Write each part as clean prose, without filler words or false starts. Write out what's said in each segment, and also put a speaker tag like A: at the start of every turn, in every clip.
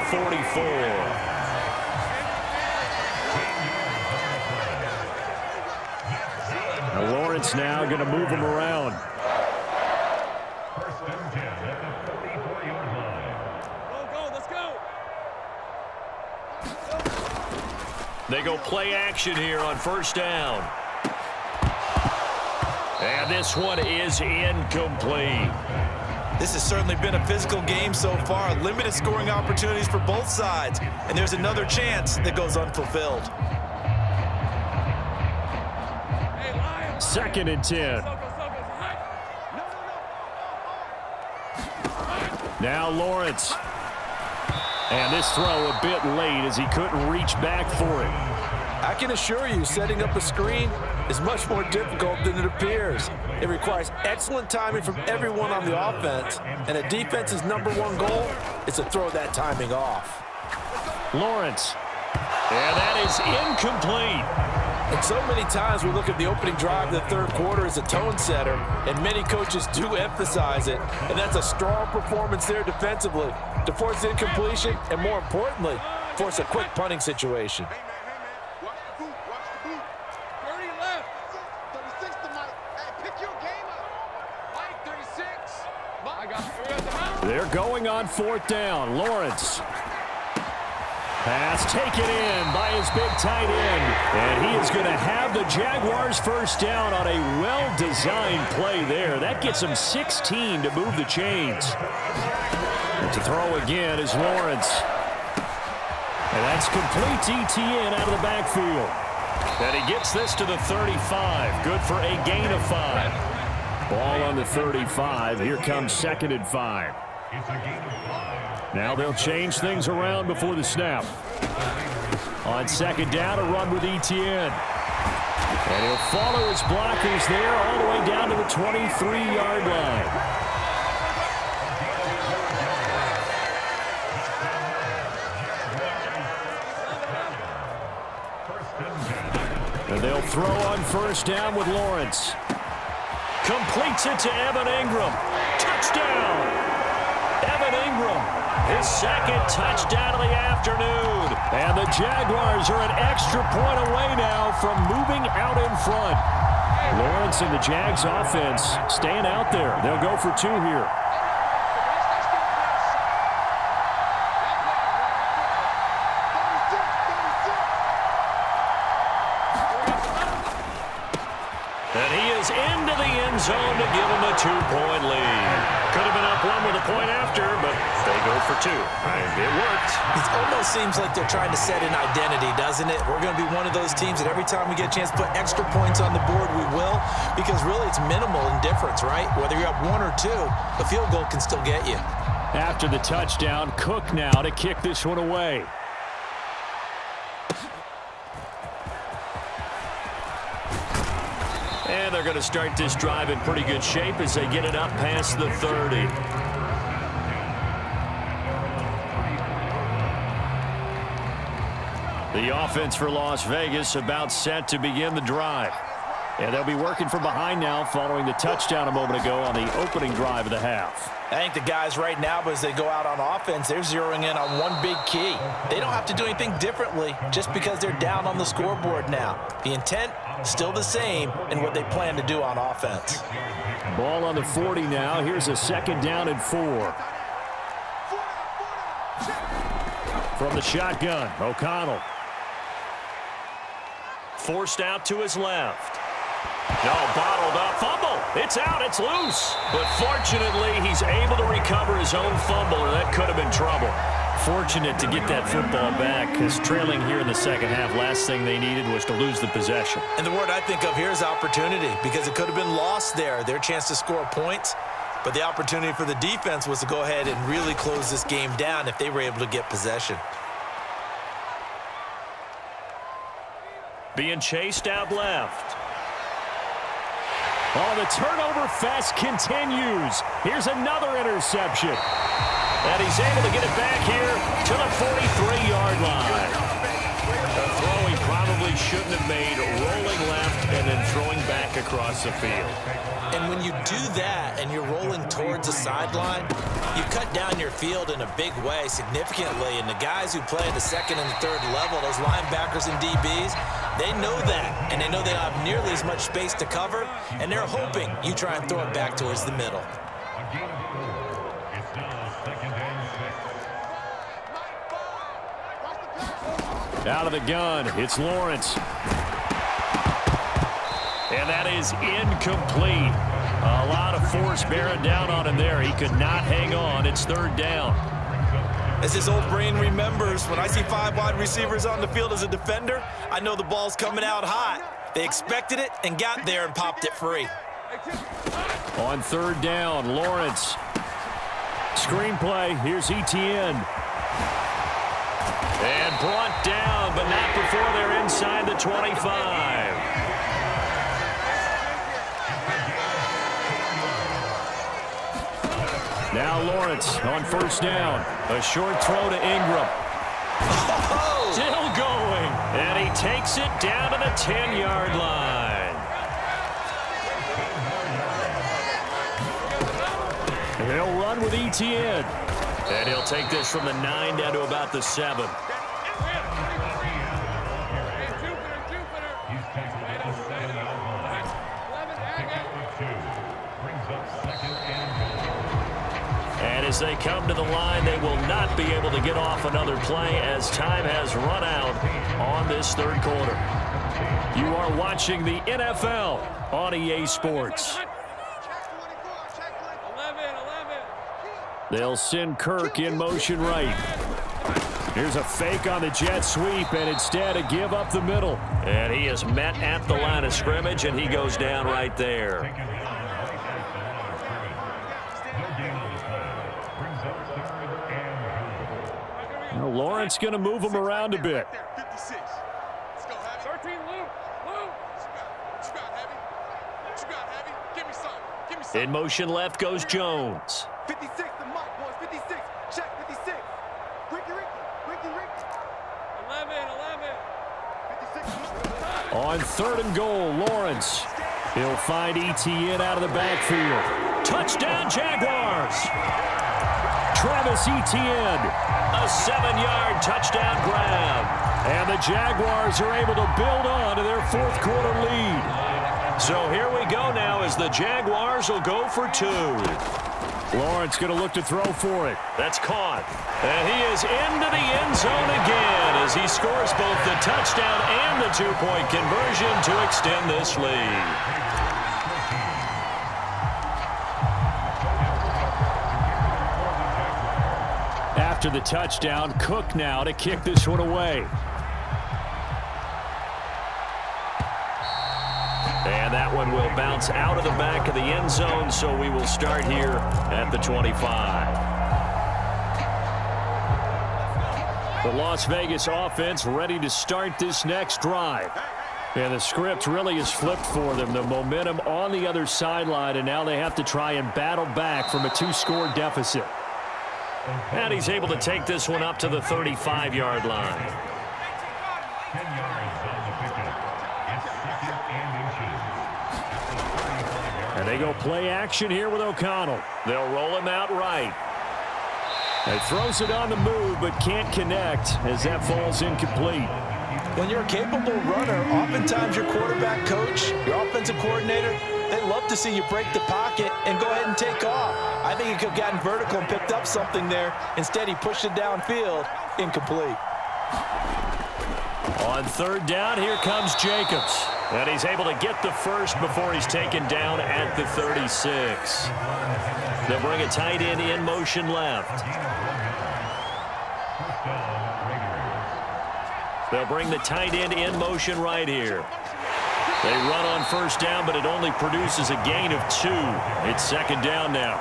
A: 44. Now Lawrence now going to move him around. They go play action here on first down. And this one is incomplete.
B: This has certainly been a physical game so far. Limited scoring opportunities for both sides. And there's another chance that goes unfulfilled.
A: 2nd and 10. Now Lawrence. And this throw a bit late as he couldn't reach back for it.
B: I can assure you, setting up a screen is much more difficult than it appears. It requires excellent timing from everyone on the offense, and a defense's #1 goal is to throw that timing off.
A: Lawrence. And that is incomplete.
B: And so many times we look at the opening drive of the third quarter as a tone setter, and many coaches do emphasize it, and that's a strong performance there defensively to force incompletion and, more importantly, force a quick punting situation.
A: They're going on 4th down. Lawrence. Pass taken in by his big tight end. And he is going to have the Jaguars first down on a well-designed play there. That gets him 16 to move the chains. To throw again is Lawrence. And that's complete to Etienne out of the backfield. And he gets this to the 35. Good for a gain of 5. Ball on the 35. Here comes 2nd and 5. Now they'll change things around before the snap. On 2nd down, a run with Etienne. And he'll follow his blockers there all the way down to the 23-yard line. And they'll throw on first down with Lawrence. Completes it to Evan Ingram. Touchdown! Evan Ingram, his 2nd touchdown of the afternoon. And the Jaguars are an extra point away now from moving out in front. Lawrence and the Jags offense staying out there. They'll go for 2 here. And he is into the end zone to give him a 2-point lead. Could have been up 1 with a point after, but they go for 2. It worked.
B: It almost seems like they're trying to set an identity, doesn't it? We're going to be one of those teams that every time we get a chance to put extra points on the board, we will. Because really, it's minimal in difference, right? Whether you're up 1 or 2, a field goal can still get you.
A: After the touchdown, Cook now to kick this one away. And they're going to start this drive in pretty good shape as they get it up past the 30. The offense for Las Vegas about set to begin the drive. And they'll be working from behind now following the touchdown a moment ago on the opening drive of the half.
B: I think the guys right now, as they go out on offense, they're zeroing in on one big key. They don't have to do anything differently just because they're down on the scoreboard now. The intent, still the same in what they plan to do on offense.
A: Ball on the 40 now. Here's a 2nd down and 4. From the shotgun, O'Connell. Forced out to his left. No, bottled up. Fumble. It's out. It's loose. But fortunately, he's able to recover his own fumble, or that could have been trouble. Fortunate to get that football back, because trailing here in the second half, last thing they needed was to lose the possession.
B: And the word I think of here is opportunity, because it could have been lost there. Their chance to score points. But the opportunity for the defense was to go ahead and really close this game down if they were able to get possession.
A: Being chased out left. Oh, the turnover fest continues. Here's another interception. And he's able to get it back here to the 43-yard line. A throw he probably shouldn't have made, rolling left, and then throwing back across the field.
B: And when you do that and you're rolling towards the sideline, you cut down your field in a big way significantly. And the guys who play at the second and the third level, those linebackers and DBs, they know that. And they know they don't have nearly as much space to cover. And they're hoping you try and throw it back towards the middle.
A: Out of the gun, it's Lawrence. And that is incomplete. A lot of force bearing down on him there. He could not hang on. It's third down.
B: As his old brain remembers, when I see 5 wide receivers on the field as a defender, I know the ball's coming out hot. They expected it and got there and popped it free.
A: On third down, Lawrence. Screenplay, here's Etienne. And brought down, but not before they're inside the 25. Now Lawrence on first down. A short throw to Ingram.
B: Oh!
A: Still going. And he takes it down to the 10-yard line. He'll run with Etienne. And he'll take this from the 9 down to about the 7. And as they come to the line, they will not be able to get off another play as time has run out on this third quarter. You are watching the NFL on EA Sports. They'll send Kirk in motion right. Here's a fake on the jet sweep, and instead a give up the middle. And he is met at the line of scrimmage, and he goes down right there. Now Lawrence going to move him around a bit. In motion left goes Jones.
C: 56, the mark, boys. 56. Check 56. Ricky. 11. 56.
A: On third and goal, Lawrence. He'll find Etienne out of the backfield. Touchdown, Jaguars. Travis Etienne, a 7-yard touchdown grab. And the Jaguars are able to build on to their fourth quarter lead. So here we go now as the Jaguars will go for 2. Lawrence going to look to throw for it. That's caught. And he is into the end zone again as he scores both the touchdown and the 2-point conversion to extend this lead. After the touchdown, Cook now to kick this one away. And that one will bounce out of the back of the end zone, so we will start here at the 25. The Las Vegas offense ready to start this next drive. And the script really is flipped for them. The momentum on the other sideline, and now they have to try and battle back from a 2-score deficit. And he's able to take this one up to the 35-yard line. And they go play action here with O'Connell. They'll roll him out right. He throws it on the move but can't connect as that falls incomplete.
B: When you're a capable runner, oftentimes your quarterback coach, your offensive coordinator, they love to see you break the pocket and go ahead and take off. I think he could have gotten vertical and picked up something there. Instead, he pushed it downfield, incomplete.
A: On third down, here comes Jacobs. And he's able to get the first before he's taken down at the 36. They'll bring a tight end in motion left. They'll bring the tight end in motion right here. They run on first down, but it only produces a gain of 2. It's second down now.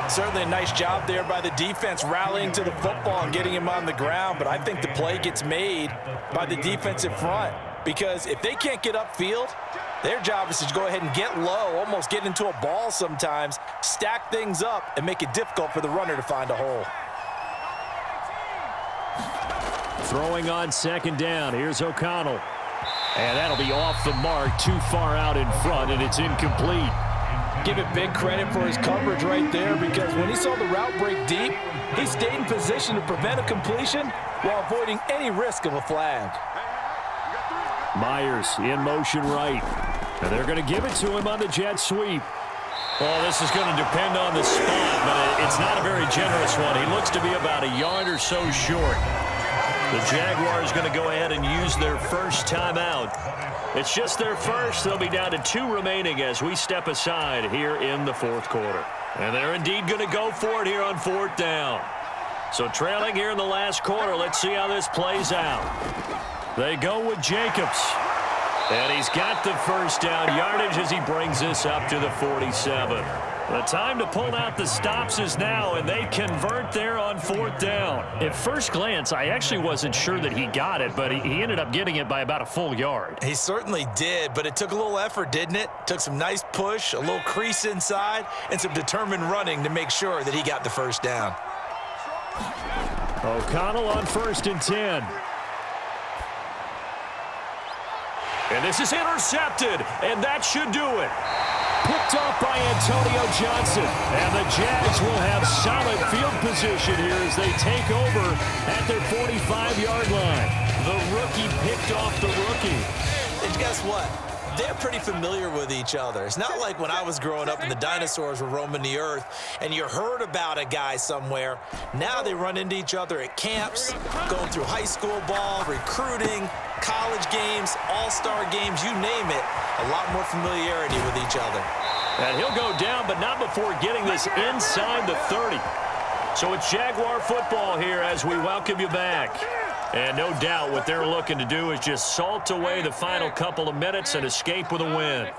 B: Certainly a nice job there by the defense rallying to the football and getting him on the ground, but I think the play gets made by the defensive front because if they can't get upfield, their job is to go ahead and get low, almost get into a ball sometimes, stack things up, and make it difficult for the runner to find a hole.
A: Throwing on second down. Here's O'Connell. And that'll be off the mark, too far out in front, and it's incomplete.
B: Give it big credit for his coverage right there, because when he saw the route break deep, he stayed in position to prevent a completion while avoiding any risk of a flag.
A: Myers in motion right. And they're going to give it to him on the jet sweep. Well, this is going to depend on the spot, but it's not a very generous one. He looks to be about a yard or so short. The Jaguars going to go ahead and use their first timeout. It's just their first. They'll be down to 2 remaining as we step aside here in the fourth quarter. And they're indeed going to go for it here on 4th down. So trailing here in the last quarter, let's see how this plays out. They go with Jacobs. And he's got the first down yardage as he brings this up to the 47. The time to pull out the stops is now, and they convert there on 4th down. At first glance, I actually wasn't sure that he got it, but he ended up getting it by about a full yard.
B: He certainly did, but it took a little effort, didn't it? Took some nice push, a little crease inside, and some determined running to make sure that he got the first down.
A: O'Connell on 1st and 10. And this is intercepted, and that should do it. Picked off by Antonio Johnson. And the Jags will have solid field position here as they take over at their 45-yard line. The rookie picked off the rookie.
B: And guess what? They're pretty familiar with each other. It's not like when I was growing up and the dinosaurs were roaming the earth and you heard about a guy somewhere. Now they run into each other at camps, going through high school ball, recruiting, college games, all-star games, you name it. A lot more familiarity with each other.
A: And he'll go down, but not before getting this inside the 30. So it's Jaguar football here as we welcome you back. And no doubt what they're looking to do is just salt away the final couple of minutes and escape with a win.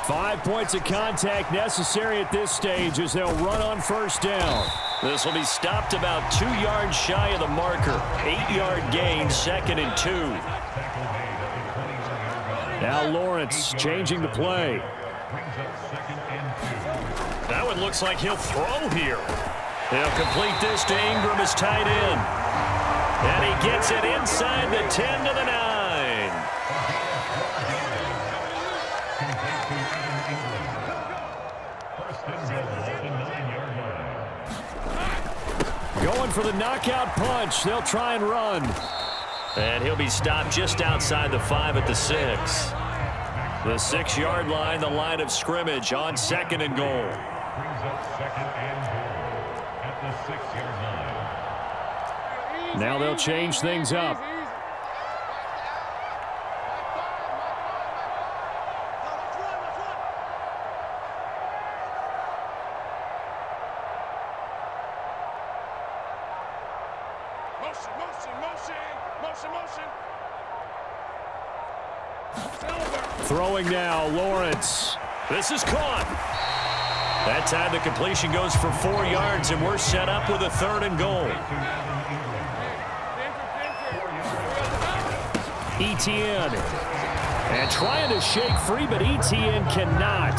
A: 5 points of contact necessary at this stage as they'll run on 1st down. This will be stopped about 2 yards shy of the marker. 8-yard gain, 2nd and 2. Now Lawrence changing the play. That one looks like he'll throw here. He'll complete this to Ingram as tight end. And he gets it inside the 10 to the 9. Going for the knockout punch. They'll try and run. And he'll be stopped just outside the 5 at the 6. The 6-yard line, the line of scrimmage on 2nd and goal. Now they'll change things up. Throwing now, Lawrence. This is caught. That time the completion goes for 4 yards, and we're set up with a 3rd and goal. Etienne. And trying to shake free, but Etienne cannot.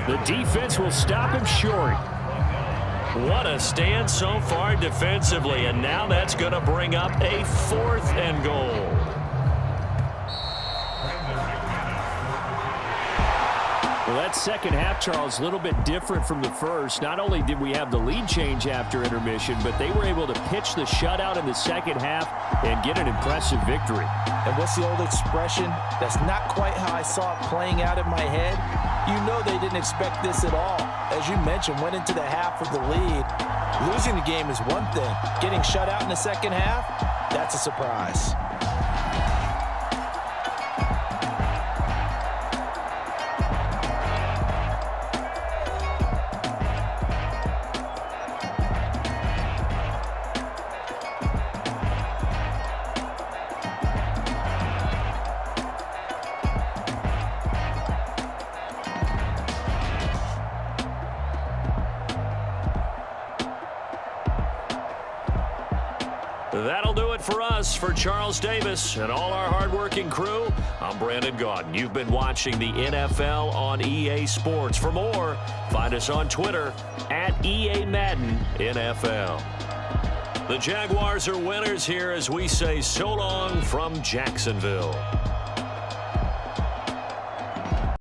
A: The defense will stop him short. What a stand so far defensively, and now that's going to bring up a 4th and goal. Well, that second half, Charles, a little bit different from the first. Not only did we have the lead change after intermission, but they were able to pitch the shutout in the second half and get an impressive victory.
B: And what's the old expression? That's not quite how I saw it playing out in my head. You know they didn't expect this at all. As you mentioned, went into the half with the lead. Losing the game is one thing. Getting shut out in the second half, that's a surprise.
A: That'll do it for us. For Charles Davis and all our hardworking crew, I'm Brandon Gaudin. You've been watching the NFL on EA Sports. For more, find us on Twitter @EA Madden NFL. The Jaguars are winners here as we say so long from Jacksonville.